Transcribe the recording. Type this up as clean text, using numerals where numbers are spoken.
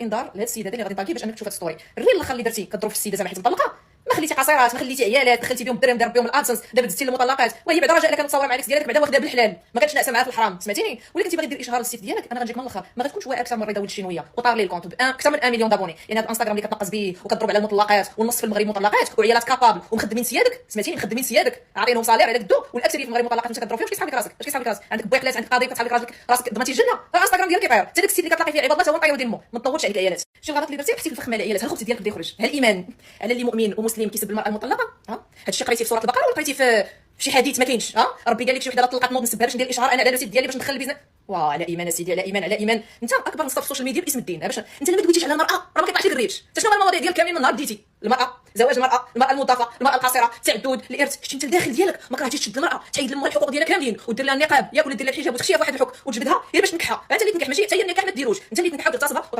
انذار لهاد السيده اللي غادي نطلقي باش انك تشوف هاد ستوري. الريل الاخر اللي درتي كضرب في السيده زعما حيت مطلقه، ما خليتي قصيرات، ما خليتي عيالات، دخلتي بهم الدرهم، دار بهم الادسنس، دابا دزتي للمطلقات، وهي بعدا رجاء كانت متصوره مع الاكس ديالك بعدا واخدها بالحلال، ما كانتش ناعسه معاها في الحرام، سمعتيني؟ ولا كنتي باغي دير اشهار للسيت ديالك، انا غنجيك من الاخر، ما غتكونش واعي اكثر من الرضا والشينويه وطارلي الكونت اكثر من 1 مليون دابوني، يعني هذا الانستغرام اللي كتنقص به وكتضرب على المطلقات والنص في المغرب مطلقات وعيالات كابابل ومخدمين سيادك، سمعتيني؟ مخدمين سيادك عاطينهم صالير على قدو، والاكثريه في المغرب مطلقات انت كتضرب فيهم. اش كيصحاب لك راسك؟ اش كيصحاب لك راسك؟ عندك بويقلات، عندك قضيه، كتحاب لك راسك ضمنتي الجنه، الانستغرام ديالك كيطير، حتى داك السيد اللي كتلاقي فيه عباد الله تا هو طير ديال مو، ما تطولش عليك العيالات. شي الغلط اللي درتي حسيتي بالفخ مع العيالات، ها الخبز ديالك بدا يخرج، ها الايمان على اللي مؤمن ومسلم كيسب المراه المطلقه، ها هادشي قريتي في سوره البقره ولا قريتي في شي حديث ما كاينش؟ ها ربي قال لك شي وحده طلقت نوض نسبها باش ندير الاشهار انا على السيت ديالي باش ندخل البيزنس. واه على ايمان اسيدي، على ايمان، على ايمان. انت اكبر نصاب في السوشيال ميديا باسم الدين، باش انت ما دويتيش على المراه راه ما كيطلعش لك الريش. حتى شنو هما المواضيع ديالك كاملين من نهار بديتي؟ المراه، زواج المراه، المراه المضافه، المراه القاصره، التعدد، الارث، شتي انت الداخل ديالك ما كرهتيش تشد المراه تعيد لها الحقوق ديالها كاملين ودير لها النقاب ياك ولا دير لها الحجاب وتخشيها في واحد الحكم وتجبدها غير باش تنكحها، انت اللي تنكح ماشي حتى هي النكاح ما ديروش، انت اللي تنكحها وتغتصبها وترجع